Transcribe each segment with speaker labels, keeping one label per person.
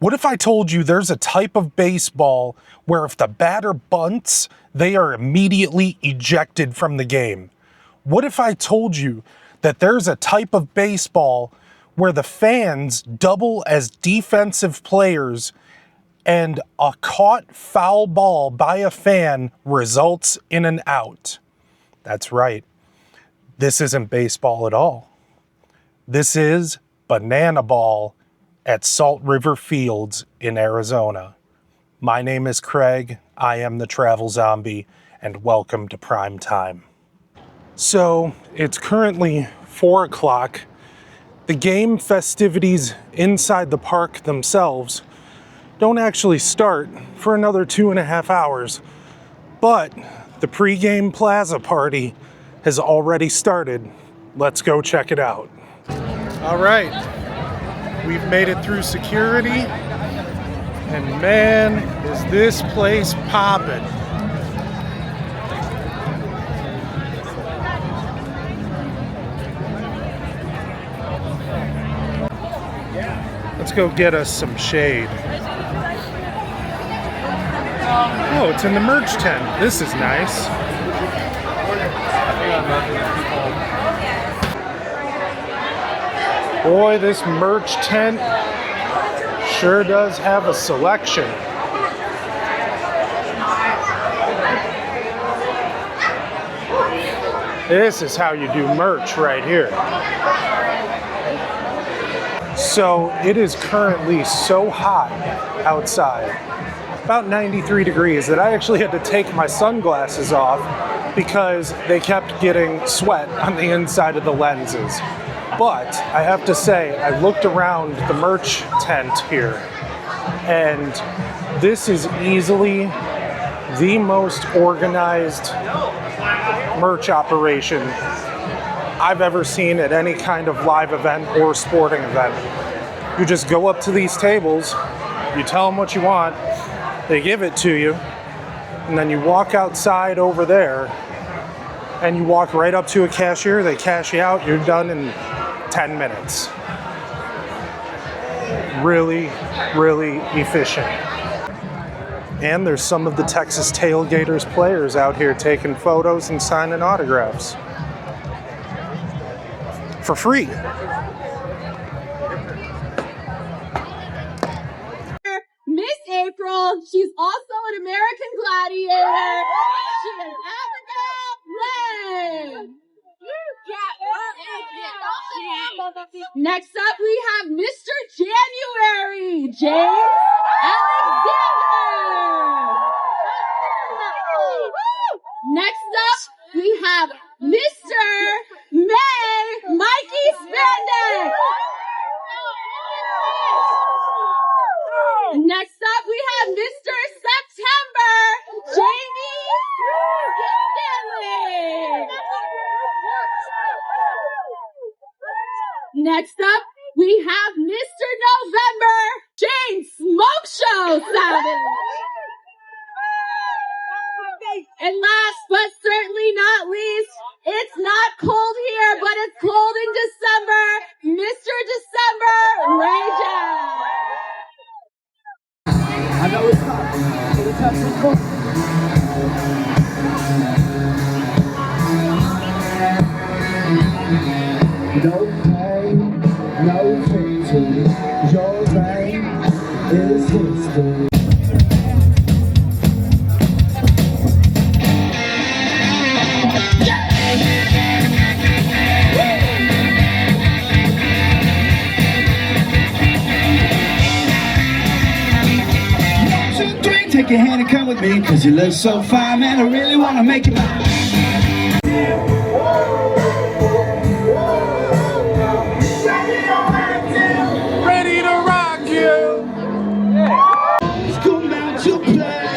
Speaker 1: What if I told you there's a type of baseball where if the batter bunts, they are immediately ejected from the game? What if I told you that there's a type of baseball where the fans double as defensive players and a caught foul ball by a fan results in an out? That's right. This isn't baseball at all. This is banana ball at Salt River Fields in Arizona. My name is Craig, I am the Travel Zombie, and welcome to Prime Time. So, it's currently 4 o'clock. The game festivities inside the park themselves don't actually start for another 2.5 hours, but the pregame plaza party has already started. Let's go check it out. All right. We've made it through security, and man, is this place poppin'. Let's go get us some shade. Oh, it's in the merch tent. This is nice. Boy, this merch tent sure does have a selection. This is how you do merch right here. So it is currently so hot outside, about 93 degrees, that I actually had to take my sunglasses off because they kept getting sweat on the inside of the lenses. But I have to say, I looked around the merch tent here, and this is easily the most organized merch operation I've ever seen at any kind of live event or sporting event. You just go up to these tables, you tell them what you want, they give it to you, and then you walk outside over there, and you walk right up to a cashier, they cash you out, you're done in 10 minutes. Really, really efficient. And there's some of the Texas Tailgaters players out here taking photos and signing autographs. For free.
Speaker 2: Miss April, she's also an American gladiator. She is Africa. Yay! Next up, we have Mr. January, James Alexander. Next up, we have Mr. May Mikey Spandex. Next up, we have Mr. September, Jamie Stanley. Next up, we have Mr. November, Jane Smoke Show Savannah. And last but certainly not least, it's not cold here, but it's cold in December, Mr. December Ranger.
Speaker 3: I know it's hot. Can we touch some cool? No pain, no victory. Your reign is history. Take your hand and come with me, cause you look so fine, man, I really wanna make you mine.
Speaker 1: Ready to rock you!
Speaker 3: It's going down to play.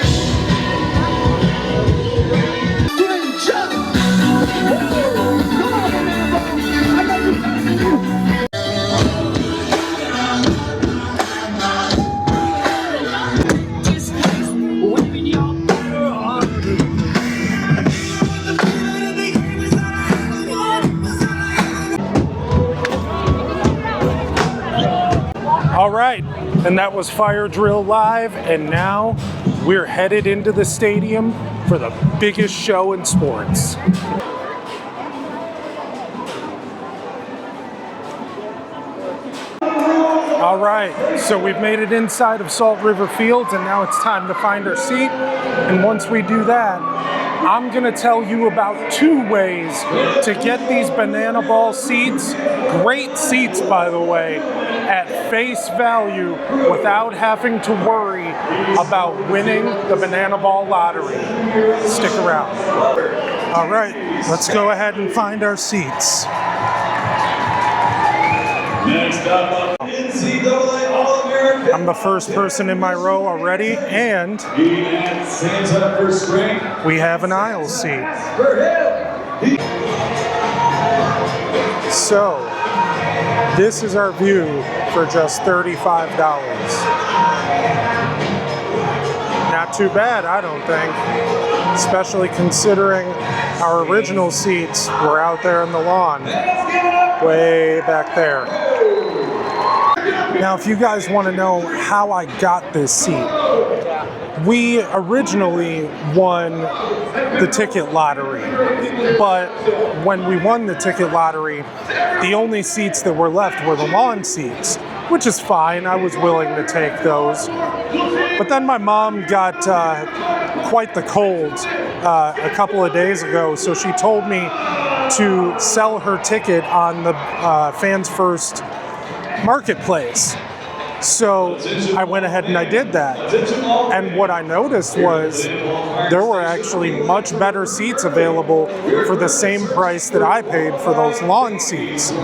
Speaker 3: Great job! Come on, man, I got you.
Speaker 1: And that was Fire Drill Live, and now we're headed into the stadium for the biggest show in sports. All right, so we've made it inside of Salt River Fields, and now it's time to find our seat. And once we do that, I'm gonna tell you about 2 ways to get these banana ball seats, great seats by the way, at face value without having to worry about winning the banana ball lottery. Stick around. All right, let's go ahead and find our seats.
Speaker 4: Next up, NCAA All-American.
Speaker 1: I'm the first person in my row already, and
Speaker 4: Santa for strength.
Speaker 1: we have an aisle seat. So, this is our view for just $35. Not too bad, I don't think. Especially considering our original seats were out there in the lawn, way back there. Now, if you guys want to know how I got this seat, we originally won the ticket lottery, but when we won the ticket lottery, the only seats that were left were the lawn seats, which is fine. I was willing to take those. But then my mom got quite the cold a couple of days ago, so she told me to sell her ticket on the Fans First marketplace. So I went ahead and I did that. And what I noticed was there were actually much better seats available for the same price that I paid for those lawn seats.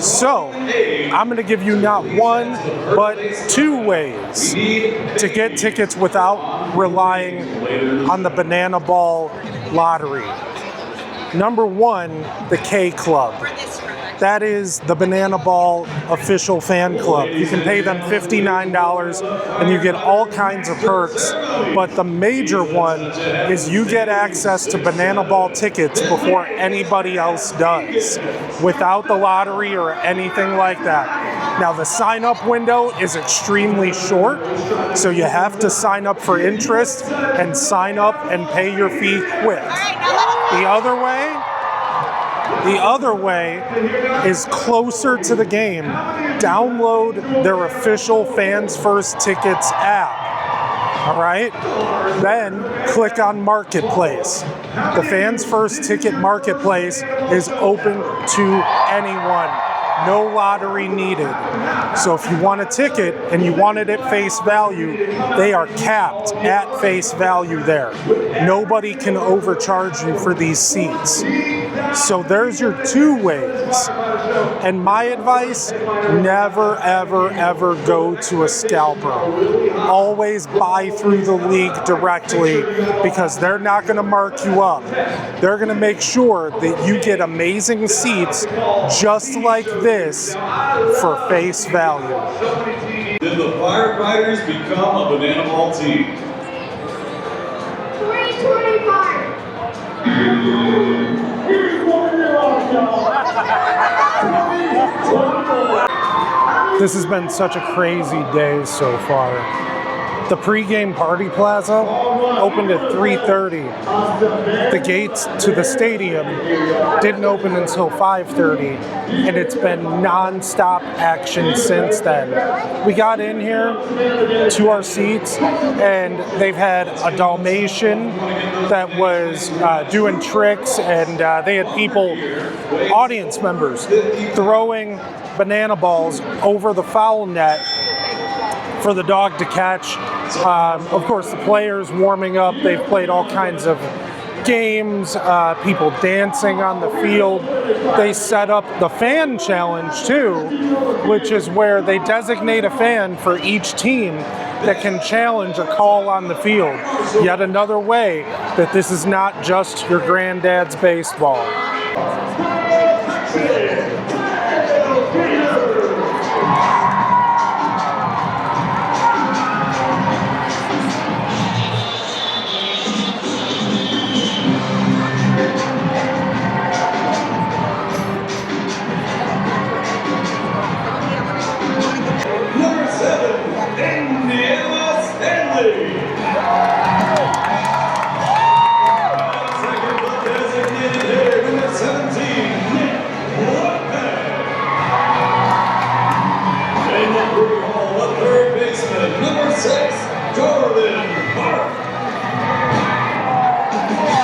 Speaker 1: So I'm going to give you not 1, but 2 ways to get tickets without relying on the banana ball lottery. Number 1, the K Club. That is the Banana Ball official fan club. You can pay them $59 and you get all kinds of perks, but the major one is you get access to Banana Ball tickets before anybody else does, without the lottery or anything like that. Now, the sign-up window is extremely short, so you have to sign up for interest and sign up and pay your fee quick. The other way is closer to the game. Download their official Fans First Tickets app. All right? Then click on Marketplace. The Fans First Ticket Marketplace is open to anyone. No lottery needed. So if you want a ticket and you want it at face value, they are capped at face value there. Nobody can overcharge you for these seats. So there's your 2 ways. And my advice, never, ever, ever go to a scalper. Always buy through the league directly, because they're not going to mark you up. They're going to make sure that you get amazing seats just like this for face value.
Speaker 4: Did the Firefighters become a banana ball team?
Speaker 2: 325.
Speaker 1: This has been such a crazy day so far. The pregame party plaza opened at 3:30. The gates to the stadium didn't open until 5:30, and it's been non-stop action since then. We got in here to our seats, and they've had a Dalmatian that was doing tricks, and they had people, audience members, throwing banana balls over the foul net for the dog to catch. Of course, the players warming up. They've played all kinds of games, people dancing on the field. They set up the fan challenge too, which is where they designate a fan for each team that can challenge a call on the field. Yet another way that this is not just your granddad's baseball.
Speaker 4: Number 7, Second, the designated hitter, number 17, Nick Lopez. In the free hole, the third baseman, number 6, Jordan Mark.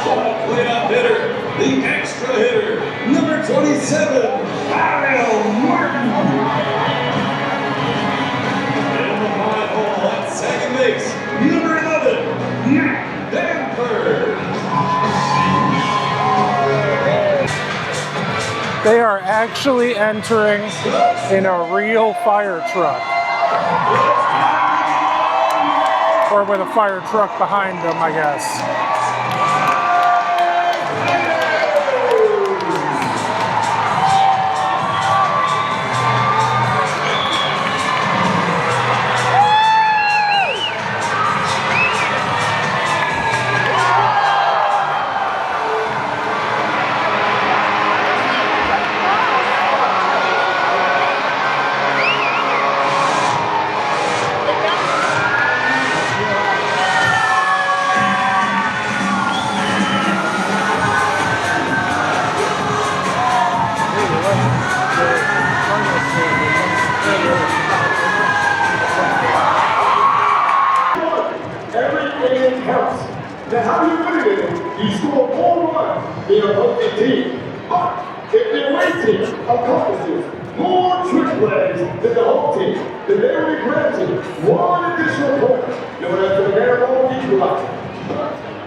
Speaker 4: The cleanup hitter, the extra hitter, number 27, Kyle Martin. In the five hole at second base, number 11, Matt Danford.
Speaker 1: They are actually entering in a real fire truck. Or with a fire truck behind them, I guess.
Speaker 5: Everything counts. Now, how you win it? You score more runs than your opposing team. But if the away team accomplishes more trick plays than the home team, then they will be granted one additional point, known as the marathon equalizer.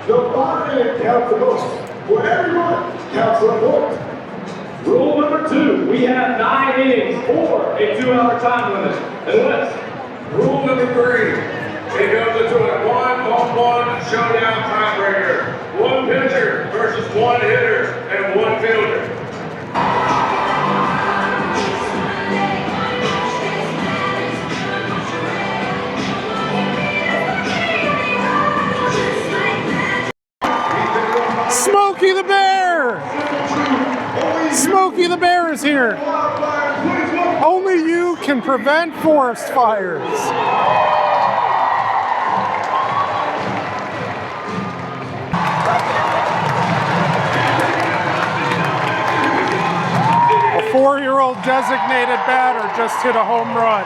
Speaker 5: The 5 minute counts the most. For every run counts for a point. Rule number 2, we have 9 innings or a 2-hour time limit. Unless
Speaker 4: Rule number 3, it goes into a 1-on-1 showdown tiebreaker. One pitcher versus one hitter and one fielder.
Speaker 1: Smokey the Bear! Smokey the Bear is here! Only you can prevent forest fires! A 4-year-old designated batter just hit a home run.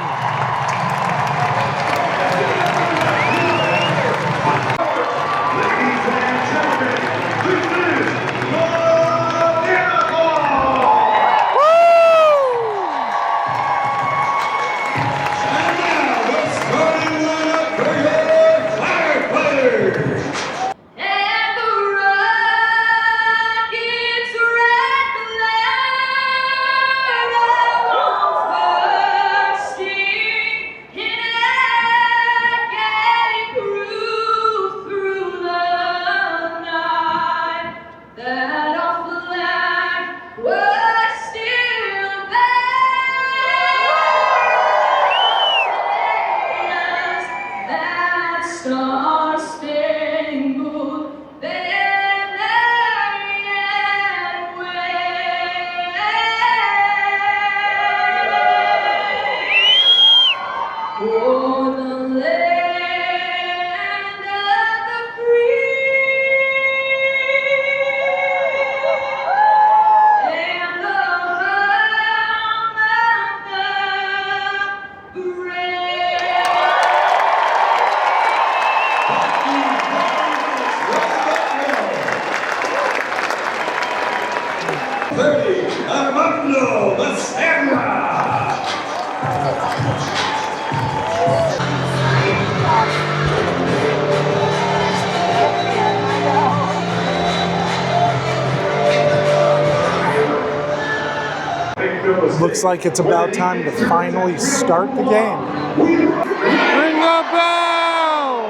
Speaker 1: Looks like it's about time to finally start the game. Ring the bell!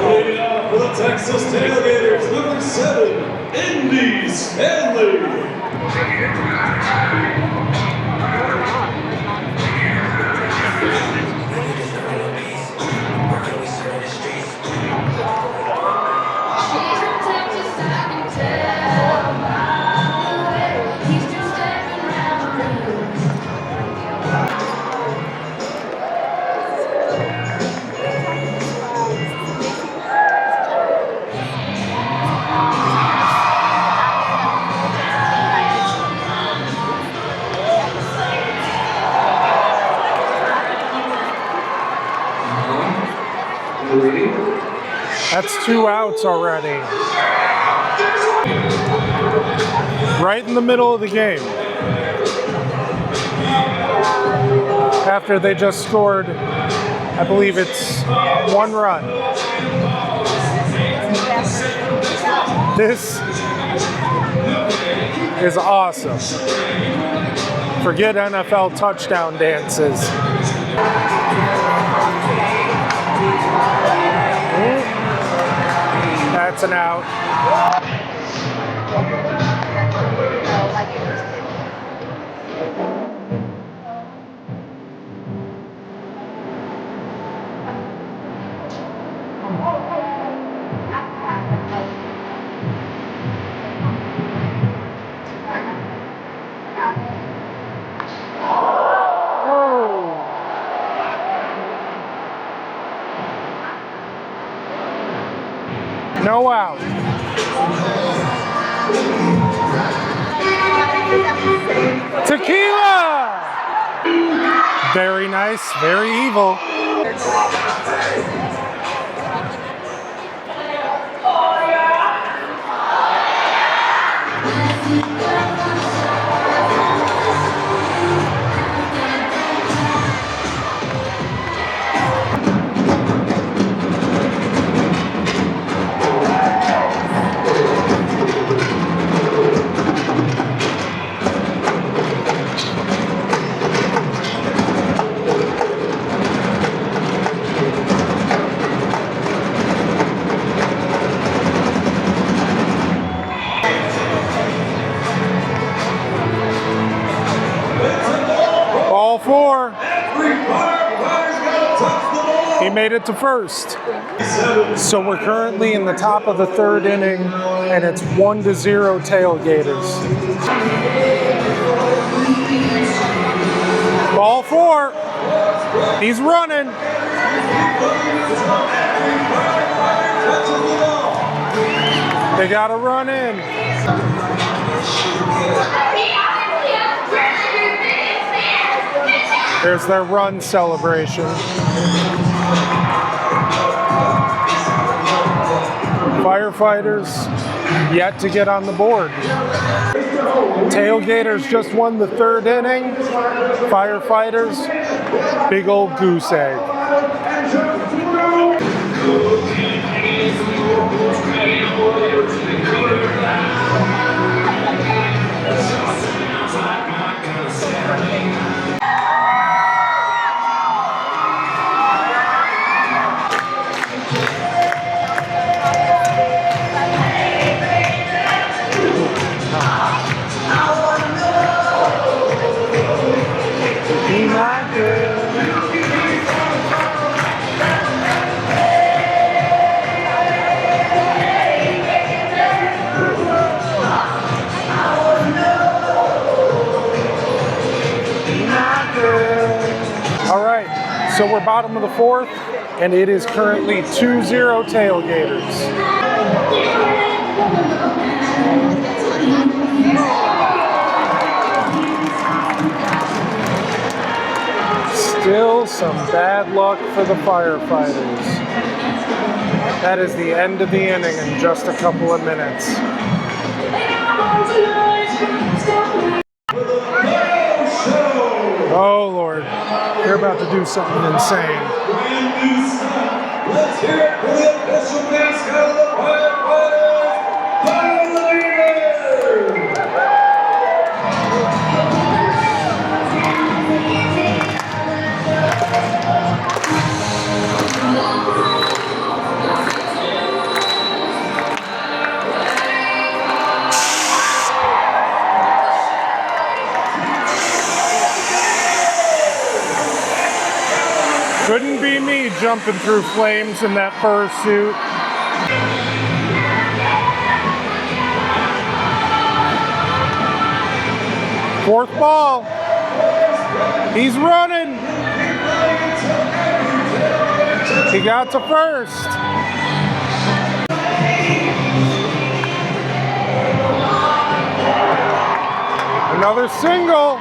Speaker 4: Leading off for the Texas Tailgaters, number 7, Indy Stanley.
Speaker 1: That's 2 outs already. Right in the middle of the game. After they just scored, I believe it's 1 run. This is awesome. Forget NFL touchdown dances. That's an out. No out. Tequila! Very nice, very evil. Ball 4. He made it to first. So we're currently in the top of the 3rd inning, and it's 1-0 Tailgaters. Ball 4. He's running. They got to run in. There's their run celebration. Firefighters yet to get on the board. Tailgaters just won the 3rd inning. Firefighters, big old goose egg. All right, so we're bottom of the 4th, and it is currently 2-0 Tailgaters. Still some bad luck for the Firefighters. That is the end of the inning in just a couple of minutes. Oh Lord, they're about to do something insane.
Speaker 4: Let's hear it for the official mascot of the Firefighters,
Speaker 1: Couldn't be me jumping through flames in that fursuit. Fourth ball. He's running. He got to first. Another single.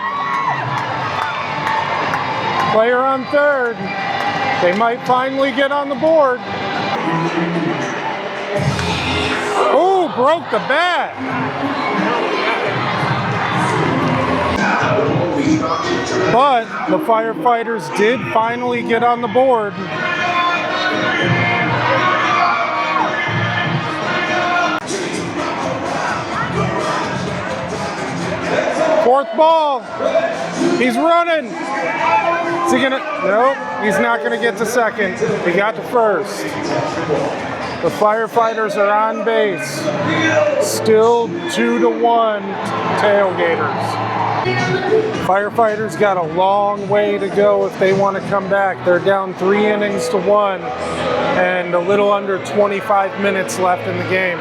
Speaker 1: Player on third. They might finally get on the board. broke the bat. But the Firefighters did finally get on the board. Fourth ball. He's running. Is he gonna? Nope, he's not gonna get to second. He got to first. The Firefighters are on base. Still 2-1 Tailgaters. Firefighters got a long way to go if they want to come back. They're down 3 innings to 1 and a little under 25 minutes left in the game.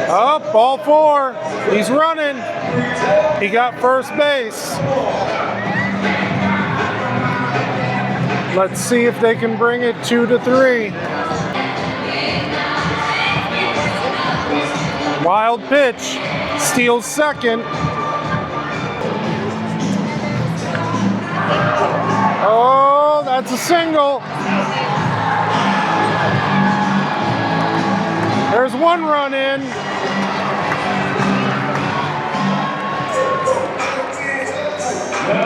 Speaker 1: Up, ball 4. He's running. He got first base. Let's see if they can bring it 2-3. Wild pitch. Steals second. Oh, that's a single. There's 1 run in.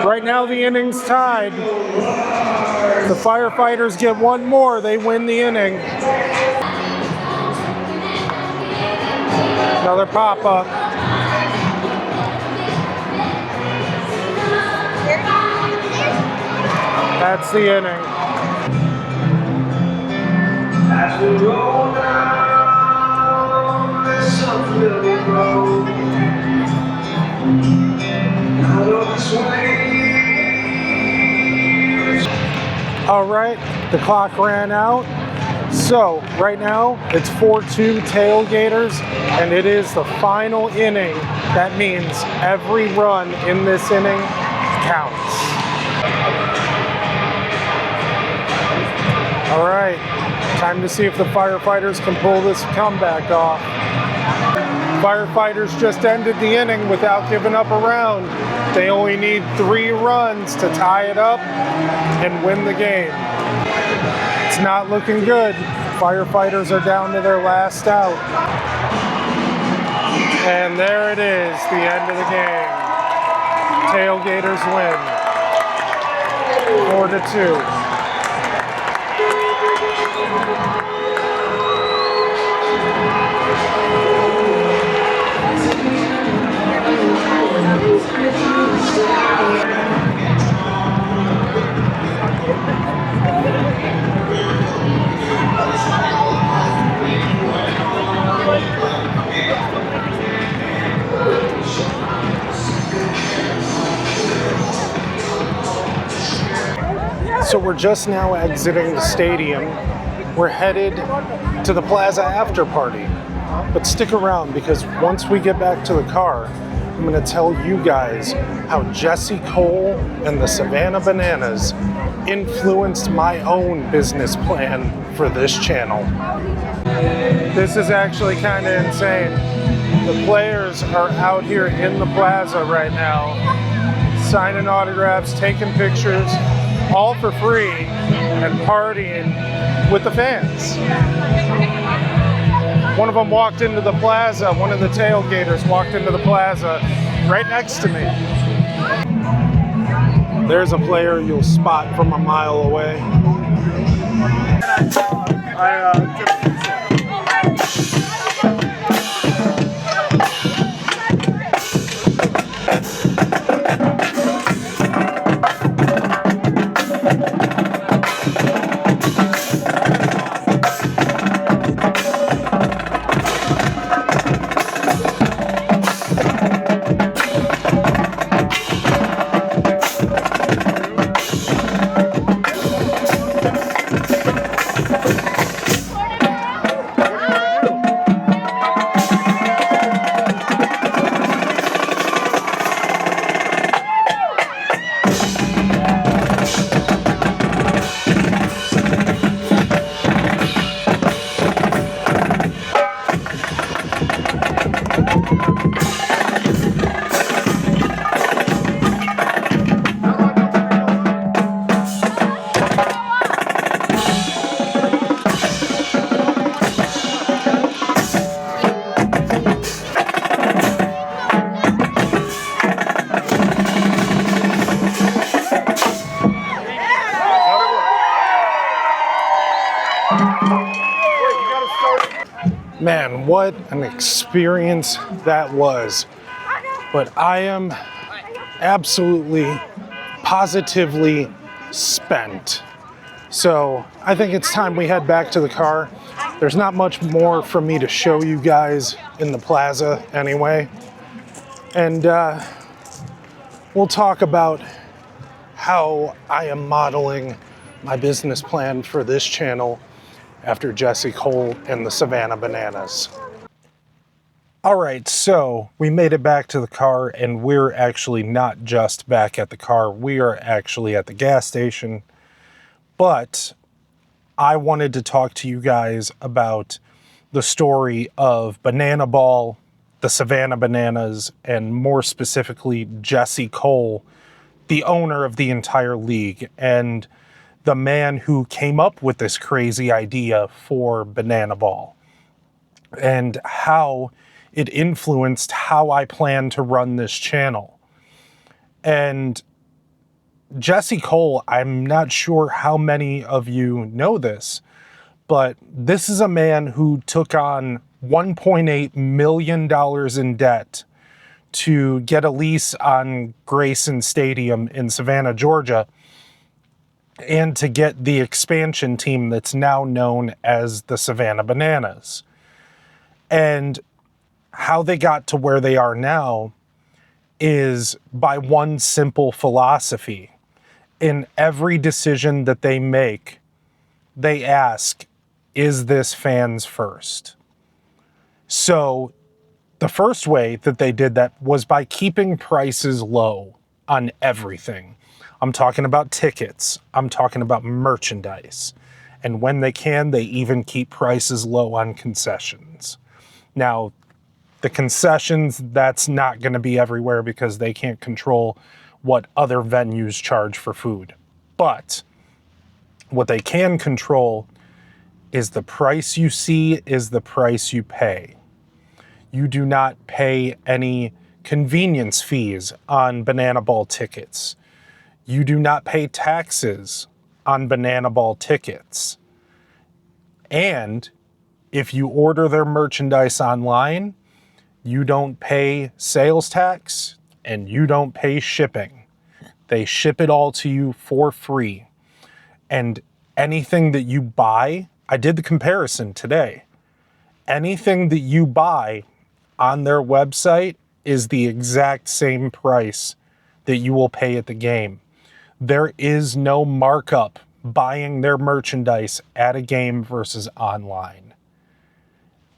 Speaker 1: Right now the inning's tied. The Firefighters get 1 more, they win the inning. Another pop-up. That's the inning.
Speaker 5: As we roll down this unfamiliar road, out of this way.
Speaker 1: All right, the clock ran out. So right now it's 4-2 Tailgaters, and it is the final inning. That means every run in this inning counts. All right, time to see if the Firefighters can pull this comeback off. Firefighters just ended the inning without giving up a round. They only need 3 runs to tie it up and win the game. It's not looking good. Firefighters are down to their last out. And there it is, the end of the game. Tailgaters win 4-2. So we're just now exiting the stadium. We're headed to the Plaza after party. But stick around, because once we get back to the car, I'm going to tell you guys how Jesse Cole and the Savannah Bananas influenced my own business plan for this channel. This is actually kind of insane. The players are out here in the plaza right now, signing autographs, taking pictures, all for free, and partying with the fans. One of them walked into the plaza, one of the Tailgaters walked into the plaza right next to me. There's a player you'll spot from a mile away. Man, what an experience that was. But I am absolutely, positively spent. So I think it's time we head back to the car. There's not much more for me to show you guys in the plaza anyway. And we'll talk about how I am modeling my business plan for this channel after Jesse Cole and the Savannah Bananas. All right, so we made it back to the car, and we're actually not just back at the car, we are actually at the gas station. But I wanted to talk to you guys about the story of Banana Ball, the Savannah Bananas, and more specifically, Jesse Cole, the owner of the entire league, and the man who came up with this crazy idea for Banana Ball, and how it influenced how I plan to run this channel. And Jesse Cole, I'm not sure how many of you know this, but this is a man who took on $1.8 million in debt to get a lease on Grayson Stadium in Savannah, Georgia, and to get the expansion team that's now known as the Savannah Bananas. And how they got to where they are now is by one simple philosophy. In every decision that they make, they ask, is this fans first? So the first way that they did that was by keeping prices low on everything. I'm talking about tickets. I'm talking about merchandise. And when they can, they even keep prices low on concessions. Now, the concessions, that's not going to be everywhere because they can't control what other venues charge for food. But what they can control is the price you see is the price you pay. You do not pay any convenience fees on Banana Ball tickets. You do not pay taxes on Banana Ball tickets. And if you order their merchandise online, you don't pay sales tax and you don't pay shipping. They ship it all to you for free. And anything that you buy, I did the comparison today. Anything that you buy on their website is the exact same price that you will pay at the game. There is no markup buying their merchandise at a game versus online.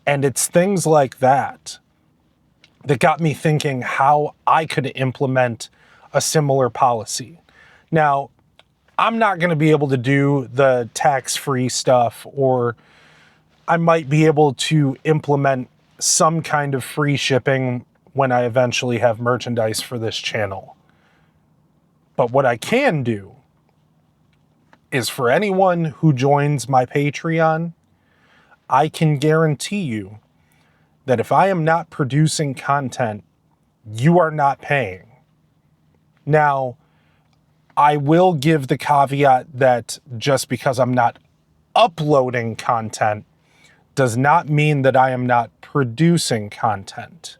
Speaker 1: And it's things like that that got me thinking how I could implement a similar policy. Now, I'm not going to be able to do the tax-free stuff, or I might be able to implement some kind of free shipping when I eventually have merchandise for this channel. But what I can do is for anyone who joins my Patreon, I can guarantee you that if I am not producing content, you are not paying. Now, I will give the caveat that just because I'm not uploading content does not mean that I am not producing content.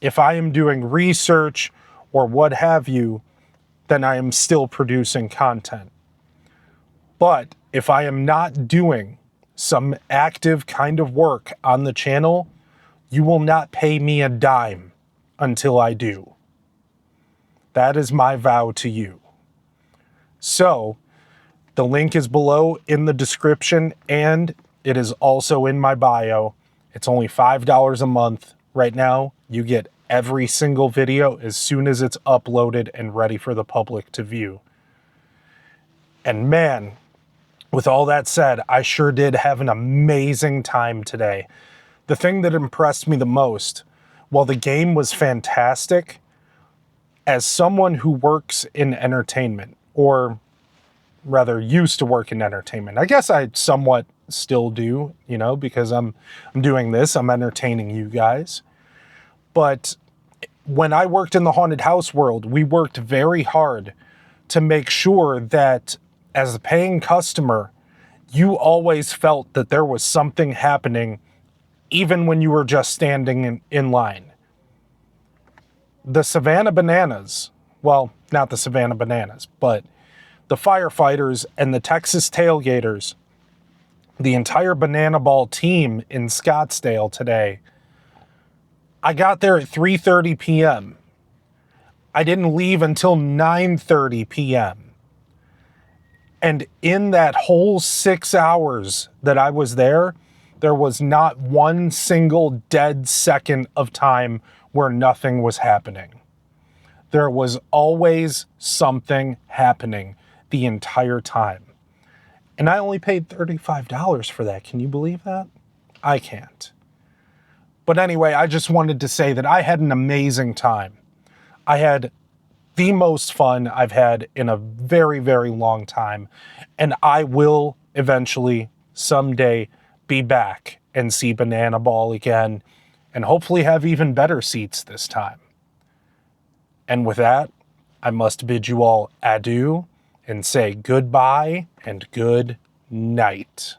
Speaker 1: If I am doing research or what have you, then I am still producing content. But if I am not doing some active kind of work on the channel, you will not pay me a dime until I do. That is my vow to you. So, the link is below in the description, and it is also in my bio. It's only $5 a month. Right now, you get every single video as soon as it's uploaded and ready for the public to view. And man, with all that said, I sure did have an amazing time today. The thing that impressed me the most while the game was fantastic, as someone who works in entertainment, or rather used to work in entertainment, I guess I somewhat still do, you know, because I'm doing this, I'm entertaining you guys. But when I worked in the haunted house world, we worked very hard to make sure that as a paying customer, you always felt that there was something happening even when you were just standing in line. The Savannah Bananas, well, not the Savannah Bananas, but the Firefighters and the Texas Tailgaters, the entire Banana Ball team in Scottsdale today, I got there at 3:30 p.m. I didn't leave until 9:30 p.m. And in that whole 6 hours that I was there was not one single dead second of time where nothing was happening. There was always something happening the entire time. And I only paid $35 for that. Can you believe that? I can't. But anyway, I just wanted to say that I had an amazing time. I had the most fun I've had in a very, very long time. And I will eventually, someday, be back and see Banana Ball again, and hopefully have even better seats this time. And with that, I must bid you all adieu and say goodbye and good night.